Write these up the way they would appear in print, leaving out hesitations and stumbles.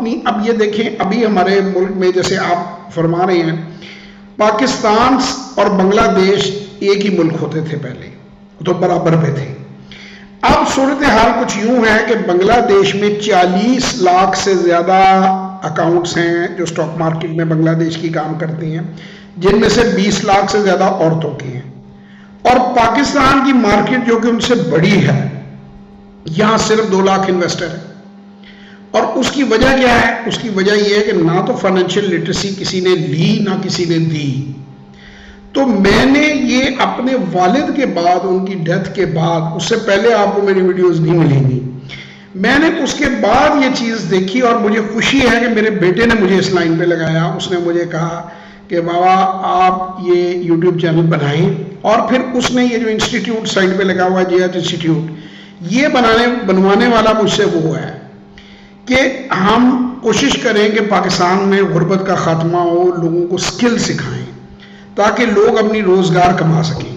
اپنی اب یہ دیکھیں ابھی ہمارے ملک میں جیسے آپ فرما رہے ہیں پاکستان اور بنگلہ دیش ایک ہی ملک ہوتے تھے پہلے تو برابر پہ تھے. اب صورتحال کچھ یوں ہے کہ بنگلہ دیش میں 40 لاکھ سے زیادہ اکاؤنٹس ہیں جو سٹاک مارکیٹ میں بنگلہ دیش کی کام کرتی ہیں, جن میں سے 20 لاکھ سے زیادہ عورتوں کی ہیں. اور پاکستان کی مارکیٹ جو کہ ان سے بڑی ہے, یہاں صرف 2 لاکھ انویسٹر ہیں. اور اس کی وجہ کیا ہے؟ اس کی وجہ یہ ہے کہ نہ تو فائنینشیل لٹریسی کسی نے لی نہ کسی نے دی. تو میں نے یہ اپنے والد کے بعد, ان کی ڈیتھ کے بعد, اس سے پہلے آپ کو میری ویڈیوز نہیں ملیں گی, میں نے اس کے بعد یہ چیز دیکھی اور مجھے خوشی ہے کہ میرے بیٹے نے مجھے اس لائن پہ لگایا. اس نے مجھے کہا کہ بابا آپ یہ یوٹیوب چینل بنائیں, اور پھر اس نے یہ جو انسٹیٹیوٹ سائٹ پہ لگا ہوا ہے جے ایچ انسٹیٹیوٹ, یہ بنوانے والا مجھ سے وہ ہے کہ ہم کوشش کریں کہ پاکستان میں غربت کا خاتمہ ہو, لوگوں کو سکل سکھائیں تاکہ لوگ اپنی روزگار کما سکیں.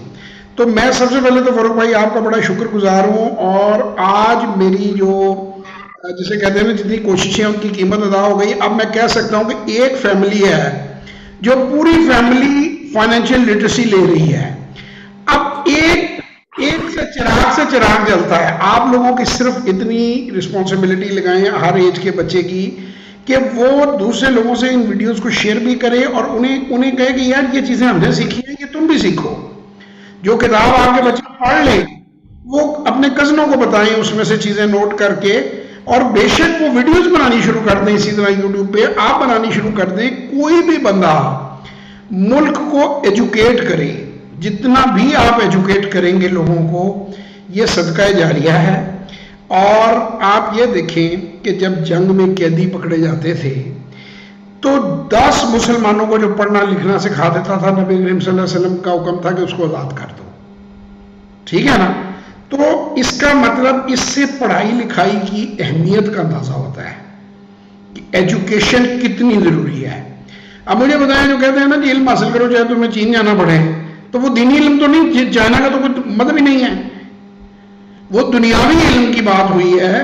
تو میں سب سے پہلے تو فاروق بھائی آپ کا بڑا شکر گزار ہوں, اور آج میری جو جسے کہتے ہیں نا جتنی کوششیں ان کی قیمت ادا ہو گئی. اب میں کہہ سکتا ہوں کہ ایک فیملی ہے جو پوری فیملی فائنینشیل لٹریسی لے رہی ہے. اب ایک سے چراغ جلتا ہے. آپ لوگوں کی صرف اتنی رسپانسبلٹی لگائیں ہر ایج کے بچے کی کہ وہ دوسرے لوگوں سے ان ویڈیوز کو شیئر بھی کرے اور انہیں کہے کہ یار یہ چیزیں ہم نے سیکھی ہیں, یہ تم بھی سیکھو. جو کتاب آپ کے بچے پڑھ لیں وہ اپنے کزنوں کو بتائیں اس میں سے چیزیں نوٹ کر کے, اور بے شک وہ ویڈیوز بنانی شروع کر دیں. اسی طرح یوٹیوب پہ آپ بنانی شروع کر دیں. کوئی بھی بندہ ملک کو ایجوکیٹ کرے, جتنا بھی آپ ایجوکیٹ کریں گے لوگوں کو, یہ صدقہ جاریہ ہے. اور آپ یہ دیکھیں کہ جب جنگ میں قیدی پکڑے جاتے تھے تو 10 مسلمانوں کو جو پڑھنا لکھنا سکھا دیتا تھا, نبی کریم صلی اللہ علیہ وسلم کا حکم تھا کہ اس کو آزاد کر دو. ٹھیک ہے نا؟ تو اس کا مطلب اس سے پڑھائی لکھائی کی اہمیت کا اندازہ ہوتا ہے کہ ایجوکیشن کتنی ضروری ہے. اب مجھے بتائیں جو کہتے ہیں نا کہ علم حاصل کرو چاہے تمہیں چین جانا پڑے, تو وہ دینی علم تو نہیں, جانا کا تو کوئی مطلب ہی نہیں ہے. وہ دنیاوی علم کی بات ہوئی ہے.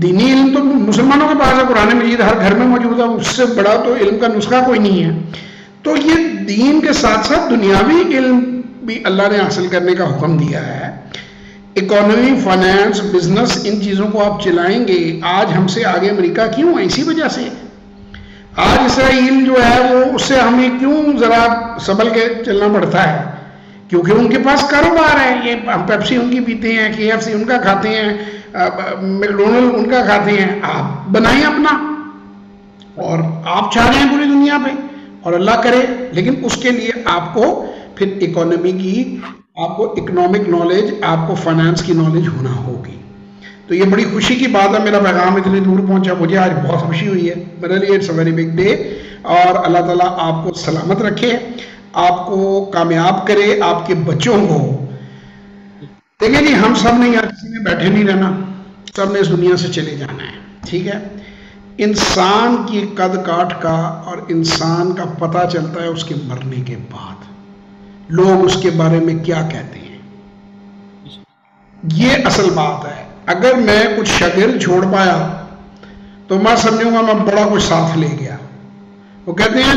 دینی علم تو مسلمانوں کے پاس ہے, قرآن مجید ہر گھر میں موجود ہے, اس سے بڑا تو علم کا نسخہ کوئی نہیں ہے. تو یہ دین کے ساتھ ساتھ دنیاوی علم بھی اللہ نے حاصل کرنے کا حکم دیا ہے. اکانومی, فائنانس, بزنس, ان چیزوں کو آپ چلائیں گے. آج ہم سے آگے امریکہ کیوں ہے؟ اسی وجہ سے. آج اسرائیل جو ہے وہ اس سے ہمیں کیوں ذرا سنبھل کے چلنا پڑتا ہے؟ کیونکہ ان کے پاس کاروبار ہے. یہ پیپسی ان کی پیتے ہیں, KFC ان کا کھاتے ہیں, میکڈونلڈ ان کا کھاتے ہیں. آپ بنائیں اپنا, اور آپ چاہ رہے ہیں پوری دنیا پہ, اور اللہ کرے. لیکن اس کے لیے آپ کو پھر اکانومی کی, آپ کو اکنامک نالج, آپ کو فائنانس کی نالج ہونا ہوگی. تو یہ بڑی خوشی کی بات ہے. میرا پیغام اتنی دور پہنچا, مجھے آج بہت خوشی ہوئی ہے. میرے لیے it's a very big day. اور اللہ تعالیٰ آپ کو سلامت رکھے, آپ کو کامیاب کرے, آپ کے بچوں کو. دیکھیں جی, ہم سب نے یہاں کسی نے بیٹھے نہیں رہنا, سب نے اس دنیا سے چلے جانا ہے. ٹھیک ہے؟ انسان کی قد کاٹ کا اور انسان کا پتہ چلتا ہے اس کے مرنے کے بعد. لوگ اس کے بارے میں کیا کہتے ہیں, یہ اصل بات ہے. اگر میں کچھ شاگرد چھوڑ پایا تو میں سمجھوں گا میں بڑا کچھ ساتھ لے گیا. وہ کہتے ہیں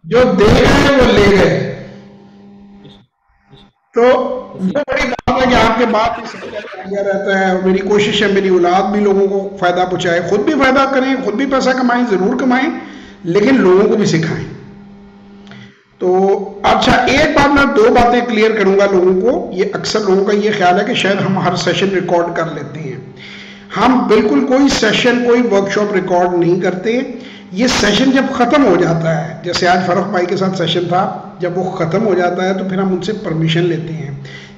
جو دے گئے وہ لے گئے. تو وہ بڑی بات ہے کہ آپ کے بعد رہتا ہے. اور میری کوشش ہے میری اولاد بھی لوگوں کو فائدہ پہنچائے, خود بھی فائدہ کریں, خود بھی پیسہ کمائیں, ضرور کمائیں, لیکن لوگوں کو بھی سکھائیں. تو اچھا, ایک بات میں 2 باتیں کلیئر کروں گا لوگوں کو. یہ اکثر لوگوں کا یہ خیال ہے کہ شاید ہم ہر سیشن ریکارڈ کر لیتے ہیں. ہم بالکل کوئی سیشن, کوئی ورکشاپ ریکارڈ نہیں کرتے. یہ سیشن جب ختم ہو جاتا ہے, جیسے آج فاروق بھائی کے ساتھ سیشن تھا, جب وہ ختم ہو جاتا ہے تو پھر ہم ان سے پرمیشن لیتے ہیں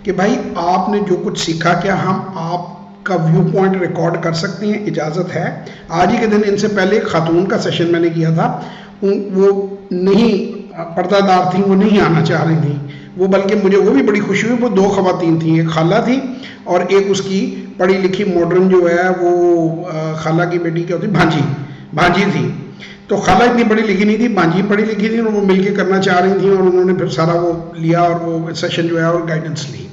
کہ بھائی آپ نے جو کچھ سیکھا, کیا ہم آپ کا ویو پوائنٹ ریکارڈ کر سکتے ہیں؟ اجازت ہے. آج ہی کے دن ان سے پہلے ایک خاتون کا سیشن میں نے کیا تھا, وہ نہیں پردہ دار تھیں, وہ نہیں آنا چاہ رہی تھیں. وہ بلکہ مجھے وہ بھی بڑی خوشی ہوئی. وہ 2 خواتین تھیں, ایک خالہ تھی اور ایک اس کی پڑھی لکھی ماڈرن جو ہے وہ خالہ کی بیٹی کیا ہوتی, بھانجی تھی. تو خالہ اتنی پڑھی لکھی نہیں تھی, بھانجی پڑھی لکھی تھی, اور وہ مل کے کرنا چاہ رہی تھیں, اور انہوں نے پھر سارا وہ لیا اور وہ سیشن جو ہے اور گائیڈنس لی.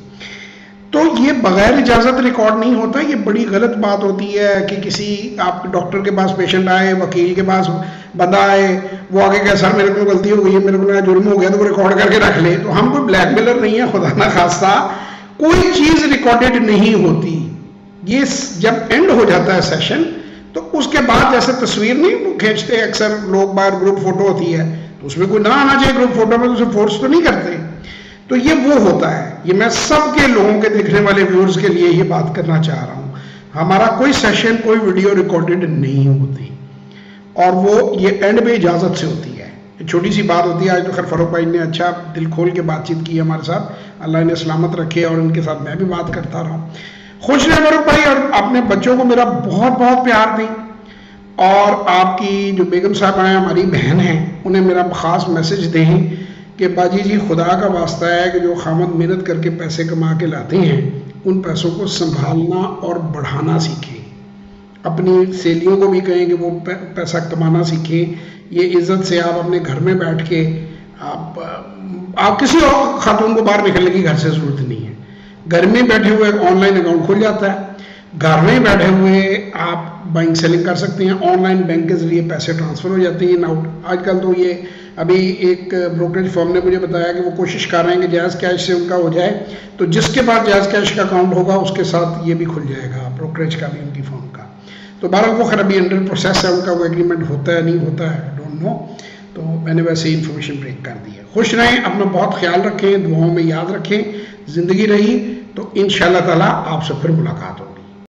تو یہ بغیر اجازت ریکارڈ نہیں ہوتا. یہ بڑی غلط بات ہوتی ہے کہ کسی آپ ڈاکٹر کے پاس پیشنٹ آئے, وکیل کے پاس بندہ آئے, وہ آگے کہ سر میرے کو غلطی ہو گئی ہے, میرے کو جرم ہو گیا, تو وہ ریکارڈ کر کے رکھ لے. تو ہم کوئی بلیک میلر نہیں ہے, خدا نہ خواستہ کوئی چیز ریکارڈڈ نہیں ہوتی. یہ جب اینڈ ہو جاتا ہے سیشن تو اس کے بعد جیسے تصویر نہیں کھینچتے اکثر لوگ باہر, گروپ فوٹو ہوتی ہے تو اس میں کوئی نہ آنا چاہیے گروپ فوٹو میں, تو اسے فورس تو نہیں کرتے. تو یہ وہ ہوتا ہے. یہ میں سب کے لوگوں کے دیکھنے والے ویورز کے لیے یہ بات کرنا چاہ رہا ہوں. ہمارا کوئی سیشن کوئی ویڈیو ریکارڈڈ نہیں ہوتی, اور وہ یہ اینڈ میں اجازت سے ہوتی ہے. چھوٹی سی بات ہوتی ہے. آج تو خیر فاروق بھائی نے اچھا دل کھول کے بات چیت کی ہمارے ساتھ, اللہ انہیں سلامت رکھے, اور ان کے ساتھ میں بھی بات کرتا رہا ہوں. خوش رہے فاروق بھائی, اور اپنے بچوں کو میرا بہت بہت پیار دیں. اور آپ کی جو بیگم صاحب ہیں, ہماری بہن ہیں, انہیں میرا خاص میسج دیں کہ باجی جی خدا کا واسطہ ہے کہ جو خامد محنت کر کے پیسے کما کے لاتے ہیں ان پیسوں کو سنبھالنا اور بڑھانا سیکھیں. اپنی سہیلیوں کو بھی کہیں کہ وہ پیسہ کمانا سیکھیں. یہ عزت سے آپ اپنے گھر میں بیٹھ کے آپ کسی اور خاتون کو باہر نکلنے کی گھر سے ضرورت نہیں ہے. گھر میں بیٹھے ہوئے آن لائن اکاؤنٹ کھل جاتا ہے, گھر میں بیٹھے ہوئے آپ بائنگ سیلنگ کر سکتے ہیں, آن لائن بینک کے ذریعے پیسے ٹرانسفر ہو جاتے ہیں. آج کل تو یہ ابھی ایک بروکریج فرم نے مجھے بتایا کہ وہ کوشش کر رہے ہیں کہ جائز کیش سے ان کا ہو جائے, تو جس کے بعد جائز کیش کا اکاؤنٹ ہوگا اس کے ساتھ یہ بھی کھل جائے گا بروکریج کا بھی ان کی فرم کا. تو بہرحال وہ خیر ابھی انڈر پروسیس ہے, ان کا وہ ایگریمنٹ ہوتا ہے نہیں ہوتا ہے, ڈونٹ نو. تو میں نے ویسے ہی انفارمیشن بریک کر دی ہے. خوش رہیں, اپنا بہت خیال رکھیں, دعاؤں میں یاد رکھیں. زندگی رہی تو انشاءاللہ تعالیٰ آپ سے پھر ملاقات ہوگی.